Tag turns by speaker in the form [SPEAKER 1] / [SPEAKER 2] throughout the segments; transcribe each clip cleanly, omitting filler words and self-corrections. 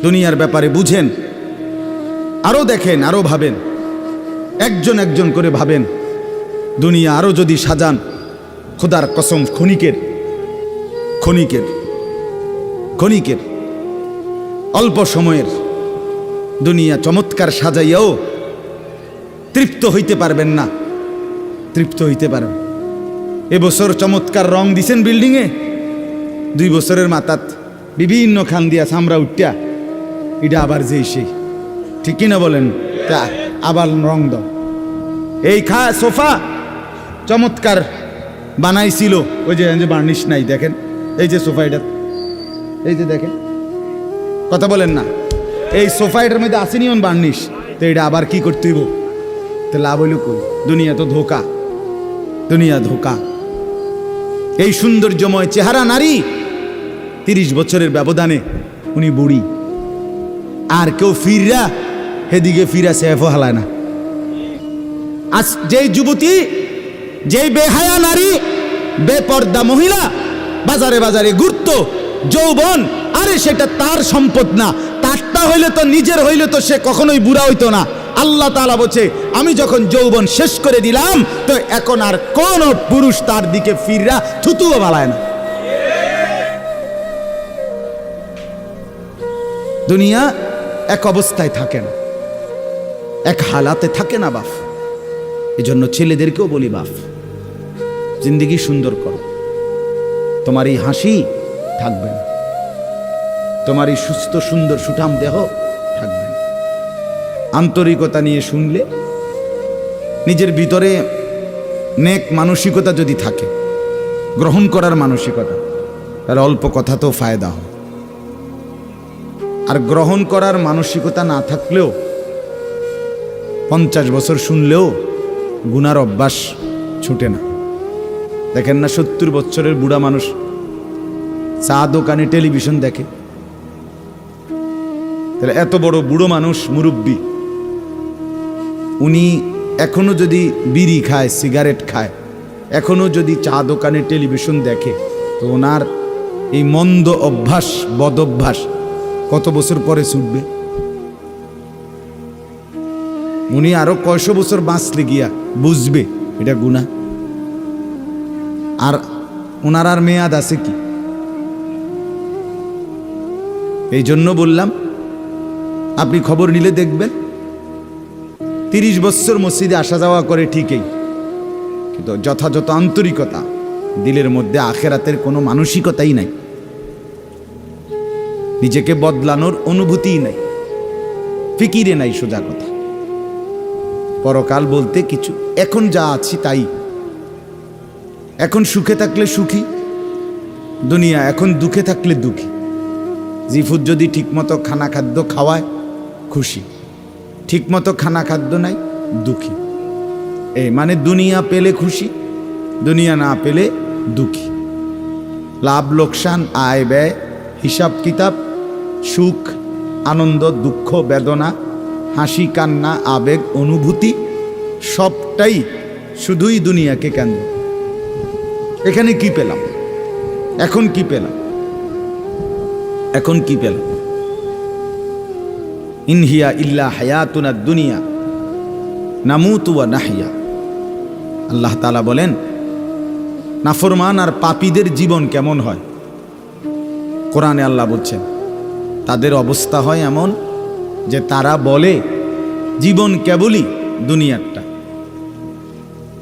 [SPEAKER 1] দুনিয়ার ব্যাপারে বুঝেন, আরও দেখেন, আরও ভাবেন, একজন একজন করে ভাবেন। দুনিয়া আরও যদি সাজান, খোদার কসম ক্ষণিকের ক্ষণিকের ক্ষণিকের অল্প সময়ের দুনিয়া চমৎকার সাজাইয়াও তৃপ্ত হইতে পারবেন না, তৃপ্ত হইতে পারবেন। এবছর চমৎকার রং দিছেন বিল্ডিংয়ে, 2 বছরের মাথাত বিভিন্ন খান দিয়া চামড়া উঠিয়া এটা আবার যেই সেই, ঠিক কিনা বলেন? তা আবার রং দাও। এই সোফা চমৎকার বানাইছিল, ওই যে বার্নিশ নাই, দেখেন এই যে সোফা, এটা এই যে দেখেন, কথা বলেন না, এই সোফা এটার মধ্যে আসেনি অন বার্নিশ, তো এটা আবার কি করতে হইব? তো লাভ হইল কই? দুনিয়া তো ধোকা, দুনিয়া ধোকা। এই সৌন্দর্যময় চেহারা নারী 30 বছরের ব্যবধানে উনি বুড়ি, আর কেউ ফিররা হেদিকে ফিরা সেফ হালায় না। আজ যেই যুবতী, যেই বেহায়া নারী, বেপর্দা মহিলা বাজারে বাজারে ঘুরতো, যৌবন, আরে সেটা তার সম্পদ না, তারটা হইলে তো, নিজের হইলে তো সে কখনোই বুড়া হইতো না। আল্লাহ তাআলা বলছে, আমি যখন যৌবন শেষ করে দিলাম, তো এখন আর কোন পুরুষ তার দিকে ফিররা থুতুও বালায় না। দুনিয়া এক অবস্থায় থাকে না, এক হালাতে থাকে না বাপ। এই জন্য ছেলেদেরকেও বলি, বাপ জিন্দেগি সুন্দর করো। তোমার এই হাসি থাকবে না, তোমার এই সুস্থ সুন্দর সুঠাম দেহ থাকবে না। আন্তরিকতা নিয়ে শুনলে, নিজের ভিতরে নেক মানসিকতা যদি থাকে, গ্রহণ করার মানসিকতা, তাহলে অল্প কথাতেও ফায়দা হয়। আর গ্রহণ করার মানসিকতা না থাকলেও 50 বছর শুনলেও গুনার অভ্যাস ছুটে না। দেখেন না 70 বছরের বুড়া মানুষ চা দোকানে টেলিভিশন দেখে, তাহলে এত বড় বুড়ো মানুষ, মুরব্বী, উনি এখনো যদি বিড়ি খায়, সিগারেট খায়, এখনো যদি চা দোকানে টেলিভিশন দেখে, তো ওনার এই মন্দ অভ্যাস, বদ অভ্যাস কত বছর পরে ছুটবে? উনি আরো কয়শো বছর বাঁচলে গিয়া বুঝবে এটা গুনাহ। আর ওনার আর মেয়াদ আছে কি? এই জন্য বললাম, আপনি খবর নিলে দেখবেন 30 বছর মসজিদে আসা যাওয়া করে ঠিকই, কিন্তু যথাযথ আন্তরিকতা, দিলের মধ্যে আখেরাতের কোনো মানসিকতাই নাই, নিজেকে বদলানোর অনুভূতিই নাই, ফিকিরে নাই, সোজা কথা। পরকাল বলতে কিছু, এখন যা আছি তাই। এখন সুখে থাকলে সুখী দুনিয়া, এখন দুঃখে থাকলে দুঃখী। জিফুত যদি ঠিকমতো খানা খাদ্য খাওয়ায় খুশি, ঠিকমতো খানা খাদ্য নাই দুঃখী। এই মানে দুনিয়া পেলে খুশি, দুনিয়া না পেলে দুঃখী। লাভ লোকসান, আয় ব্যয়, হিসাব কিতাব, সুখ আনন্দ, দুঃখ বেদনা, হাসি কান্না, আবেগ অনুভূতি, সবটাই শুধুই দুনিয়াকে কেন্দ্র। এখানে কি পেলাম? এখন কি পেলাম? এখন কি পেলাম? ইনহিয়া ইল্লা হায়াতুনা দুনিয়া নামুতু ওয়া নাহইয়া। আল্লাহ তাআলা বলেন, নাফরমান আর পাপীদের জীবন কেমন হয়? কোরআনে আল্লাহ বলছেন, তাদের অবস্থা হয় এমন যে তারা বলে জীবন কেবলই দুনিয়ারটা,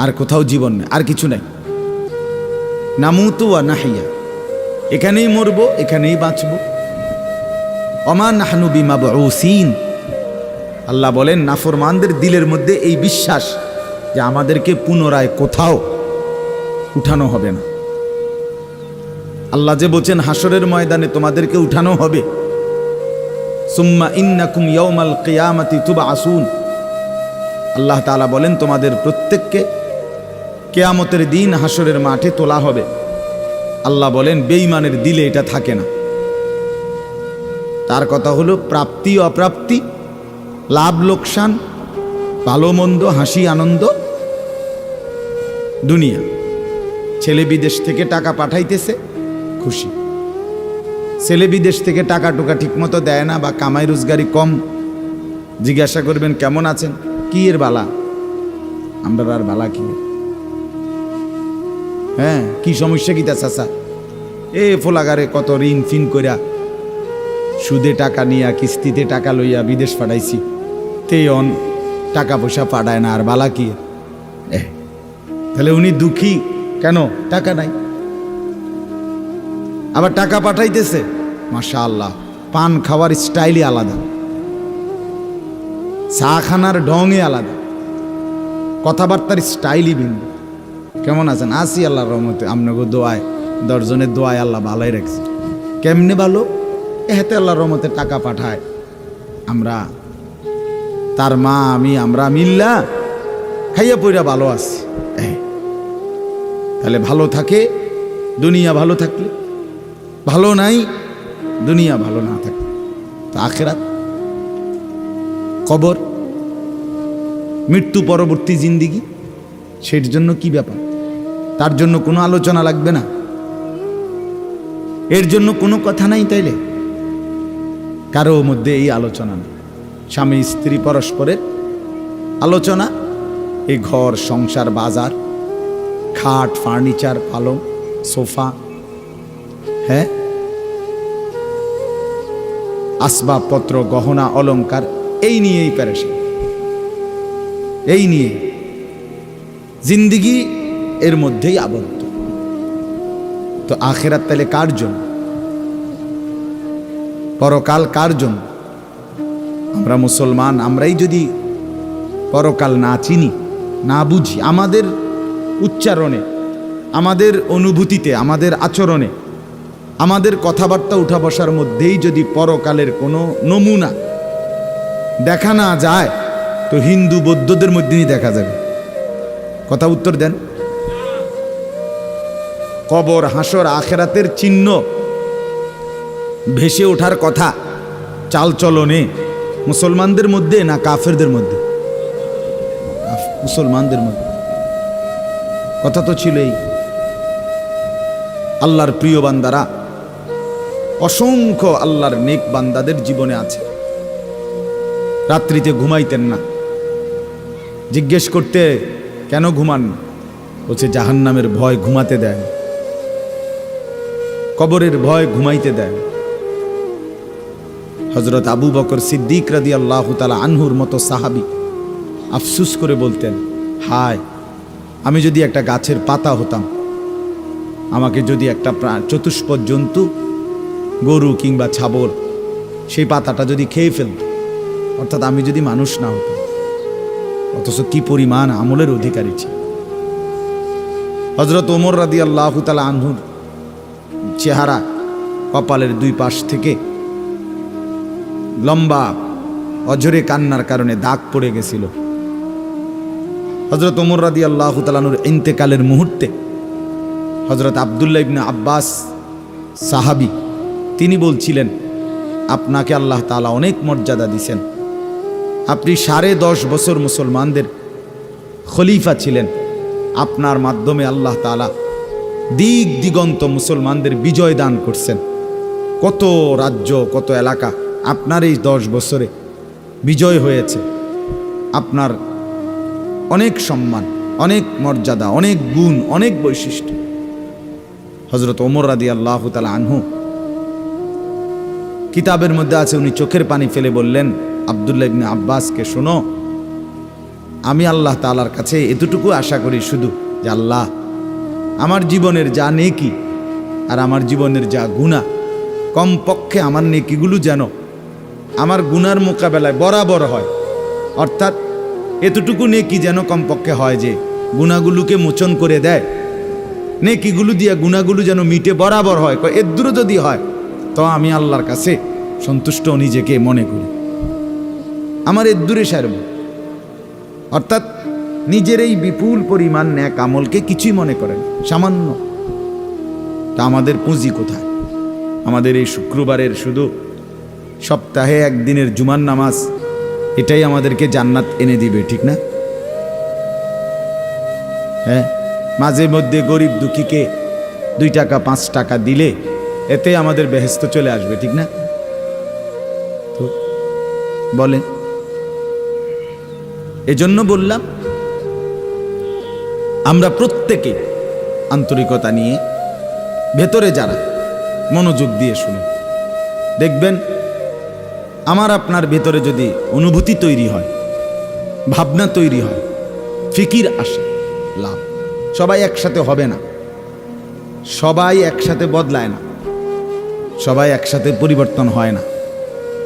[SPEAKER 1] আর কোথাও জীবন নেই, আর কিছু নাই। নামুতু ওয়া নাহইয়া, এখানেই মরব, এখানেই বাঁচব। ওমা নাহনু বিমাবউসিন। আল্লাহ বলেন, নাফরমানদের দিলের মধ্যে এই বিশ্বাস যে আমাদেরকে পুনরায় কোথাও উঠানো হবে না। আল্লাহ যে বলছেন হাসরের ময়দানে তোমাদেরকে উঠানো হবে, সুম্মা ইন্নাকুম ইয়াউমাল কিয়ামাতি তুবআসুন। আল্লাহ তাআলা বলেন, তোমাদের প্রত্যেককে কিয়ামতের দিন হাসরের মাঠে তোলা হবে। আল্লাহ বলেন, বেঈমানের দিলে এটা থাকে না। তার কথা হলো প্রাপ্তি অপ্রাপ্তি, লাভ লোকসান, ভালো মন্দ, হাসি আনন্দ, দুনিয়া। ছেলে বিদেশ থেকে টাকা পাঠাইতেছে, খুশি। ছেলে বিদেশ থেকে টাকা টুকা ঠিক মতো দেয় না বা কামাই রোজগারি কম, জিজ্ঞাসা করবেন কেমন আছেন, কি এর বালা, আমরা আর বালা কি, হ্যাঁ কি সমস্যা কি তা চাচা, এ ফোলাগারে কত ঋণ ফিন কইরা সুদে টাকা নিয়া কিস্তিতে টাকা লইয়া বিদেশ পাঠাইছি, তেয়ন টাকা পয়সা পাঠায় না, আর বালা কি, তাহলে উনি দুঃখী কেন, টাকা নাই, আবার টাকা পাঠাইতেছে মাশাআল্লাহ, পান খাওয়ার স্টাইলই আলাদা, চা খানার ঢঙে আলাদা, কথাবার্তার স্টাইলই ভিন্ন। কেমন আছেন, আসি আল্লাহর রহমতে, আপনাকে দোয়ায় 10 জনের দোয়ায় আল্লাহ ভালোই রাখছে। কেমনে ভালো, এতে আল্লাহর রহমতে টাকা পাঠায়, আমরা তার মা আমি আমরা মিল্লা খাইয়া পইরা ভালো আছি। তাহলে ভালো থাকে দুনিয়া, ভালো থাকলে ভালো নাই দুনিয়া, ভালো না থাকে তো আখিরাত, কবর, মৃত্যু পরবর্তী জিন্দিগি, সের জন্য কি ব্যাপার, তার জন্য কোনো আলোচনা লাগবে না, এর জন্য কোনো কথা নাই, তাইলে কারো মধ্যে এই আলোচনা নেই, স্বামী স্ত্রী পরস্পরের আলোচনা, এই ঘর সংসার বাজার, খাট ফার্নিচার পালং সোফা, হ্যাঁ আসবাবপত্র গহনা অলংকার, এই নিয়েই পেরেশান, এই নিয়ে জিন্দিগি এর মধ্যেই আবদ্ধ। তো আখিরাত তাহলে কার জন্য, পরকাল কার জন্য? আমরা মুসলমান, আমরাই যদি পরকাল না চিনি না বুঝি, আমাদের উচ্চারণে আমাদের অনুভূতিতে আমাদের আচরণে আমাদের কথাবার্তা উঠা বসার মধ্যেই যদি পরকালের কোনো নমুনা দেখা না যায়, তো হিন্দু বৌদ্ধদের মধ্যেই দেখা যাবে। কথা উত্তর দেন। কবর হাসর আখেরাতের চিহ্ন ভেসে ওঠার কথা চালচলনে মুসলমানদের মধ্যে না কাফেরদের মধ্যে? মুসলমানদের মধ্যে। কথা তো ছিলই। আল্লাহর প্রিয় বান্দারা, অসংখ্য আল্লাহর নেক বান্দাদের জীবনে আছে, রাত্রিতে ঘুমাইতেন না। জিজ্ঞেস করতে কেন ঘুমান, বলছে জাহান্নামের ভয় ঘুমাতে দেয়, কবরের ভয় ঘুমাইতে দেয়। হযরত আবু বকর সিদ্দিক রাদিয়াল্লাহু তাআলা আনহুর মতো সাহাবী আফসুস করে বলতেন, হায় আমি যদি একটা গাছের পাতা হতাম, আমাকে যদি একটা চতুষ্পদ জন্তু গরু কিংবা ছাগল সেই পাতাটা যদি খেয়ে ফেলত, অর্থাৎ আমি যদি মানুষ না হতাম। অথচ কি পরিমাণ আমলের অধিকারী ছিল। হযরত ওমর রাদিয়াল্লাহু তাআলা আনহুর চেহারা কপালের দুই পাশ থেকে লম্বা অঝরে কান্নার কারণে দাগ পড়ে গেছিল। হযরত ওমর রাদিয়াল্লাহু তাআলা আনহুর ইন্তেকালের মুহূর্তে হযরত আব্দুল্লাহ ইবনে আব্বাস সাহাবী তিনি বলছিলেন, আপনাকে আল্লাহ তাআলা অনেক মর্যাদা দিয়েছেন, আপনি 10.5 বছর মুসলমানদের খলিফা ছিলেন, আপনার মাধ্যমে আল্লাহ তাআলা দিক দিগন্ত মুসলমানদের বিজয় দান করছেন। কত রাজ্য কত এলাকা আপনার এই 10 বছরে বিজয় হয়েছে। আপনার অনেক সম্মান, অনেক মর্যাদা, অনেক গুণ, অনেক বৈশিষ্ট্য। হযরত ওমর রাদিয়াল্লাহু তাআলা আনহু কিতাবের মধ্যে আছে, উনি চোখের পানি ফেলে বললেন আব্দুল্লাহ ইবনে আব্বাসকে, শোনো, আমি আল্লাহ তাআলার কাছে এতটুকু আশা করি শুধু যে আল্লাহ আমার জীবনের যা নেকি আর আমার জীবনের যা গুনাহ, কমপক্ষে আমার নেকিগুলো যেন আমার গুনার মোকাবেলায় বরাবর হয়। অর্থাৎ এতটুকু নেকি যেন কমপক্ষে হয় যে গুনাহগুলোকে মোচন করে দেয়, নেকিগুলো দিয়া গুনাহগুলো যেন মিটে বরাবর হয়। এদূর যদি হয় তো আমি আল্লাহর কাছে সন্তুষ্ট নিজেকে মনে করি, আমার এদূরে সারব। অর্থাৎ নিজের এই বিপুল পরিমাণ নেক আমলকে কিছুই মনে করেন, সামান্য। তা আমাদের পুঁজি কোথায়? আমাদের এই শুক্রবারের শুধু সপ্তাহে একদিনের জুমার নামাজ, এটাই আমাদেরকে জান্নাত এনে দিবে, ঠিক না? হ্যাঁ, মাঝে মধ্যে গরিব দুঃখীকে 2 টাকা 5 টাকা দিলে এতে আমাদের বেহেশত চলে আসবে, ঠিক না? তো বলেন, এজন্য বললাম আমরা প্রত্যেকে আন্তরিকতা নিয়ে ভেতরে যারা মনোযোগ দিয়ে শুনে দেখবেন, আমার আপনার ভেতরে যদি অনুভূতি তৈরি হয়, ভাবনা তৈরি হয়, ফিকির আসে, লাভ। সবাই একসাথে হবে না, সবাই একসাথে বদলায় না, সবাই একসাথে পরিবর্তন হয় না,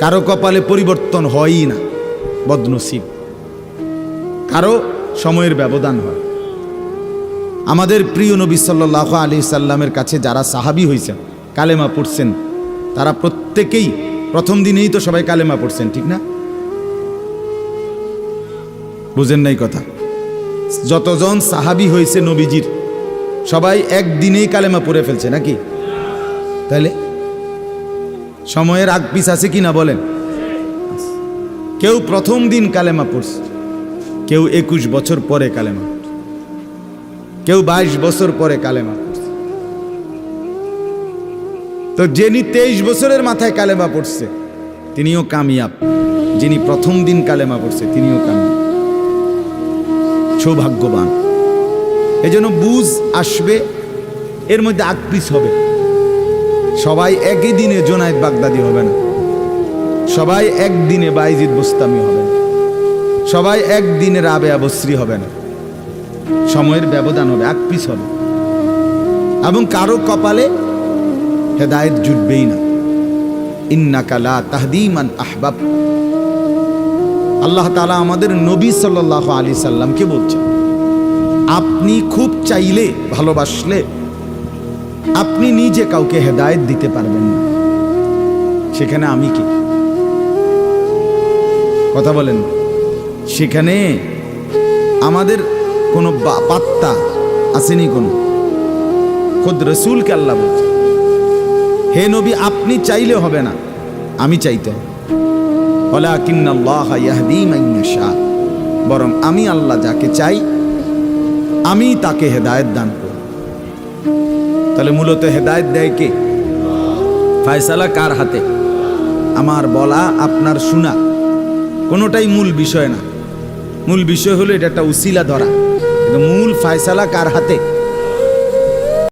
[SPEAKER 1] কারো কপালে পরিবর্তন হয়ই না, বদনসিব। কারো সময়ের ব্যবধান হয়। আমাদের প্রিয় নবী সাল্লাল্লাহু আলাইহি সাল্লামের কাছে যারা সাহাবী হয়েছেন, কালেমা পড়ছেন, তারা প্রত্যেকেই প্রথম দিনেই তো সবাই কালেমা পড়ছেন, ঠিক না? বুঝেন নাই কথা? যতজন সাহাবী হয়েছে নবীজির, সবাই একদিনেই কালেমা পড়ে ফেলছে নাকি? তাহলে সময়ের আগ পিছ আছে কি না বলেন? কেউ প্রথম দিন কালেমা পড়ছে, কেউ 21 বছর পরে কালেমা, কেউ 22 বছর পরে কালেমা পড়ছে। তো যিনি 23 বছরের মাথায় কালেমা পড়ছে তিনিও কামিয়াব, যিনি প্রথম দিন কালেমা পড়ছে তিনিও কামিয়াব, সৌভাগ্যবান। এজন্য বুঝ আসবে, এর মধ্যে আকপিস হবে। সবাই একই দিনে জোনায়েদ বাগদাদি হবে না, সবাই একদিনে বাইজিদ বুস্তামি হবে না, সবাই একদিনে রাবেয়া বসরি হবে না, সময়ের ব্যবধান হবে, আকপিস হবে। এবং কারো কপালে হেদায়েত জুটবেই না। ইন্নাকা লা তাহদি মান আহবাব। আল্লাহ তাআলা আমাদের নবী সাল্লাল্লাহু আলাইহি সাল্লামকে বলছেন, আপনি খুব চাইলে, ভালোবাসলে আপনি নিজে কাউকে হেদায়েত দিতে পারবেন না, সেখানে আমি কি? কথা বলেন। সেখানে আমাদের কোনো পাত্তা আসেনি কোনো। খুদ রসুলকে আল্লাহ বলছে, হে নবী আপনি চাইলে হবে না, আমি চাইতে হবে। ওয়ালাকিন্নাল্লাহ ইয়াহদি মান ইয়াশা, বরং আমি আল্লাহ যাকে চাই আমি তাকে হেদায়েত দান করি। তাহলে মূলত হেদায়েত দেয় কে? ফয়সালা কার হাতে? আমার বলা, আপনার শোনা কোনোটাই মূল বিষয় না। মূল বিষয় হলো এটা একটা উসিলা ধরা, কিন্তু মূল ফয়সালা কার হাতে?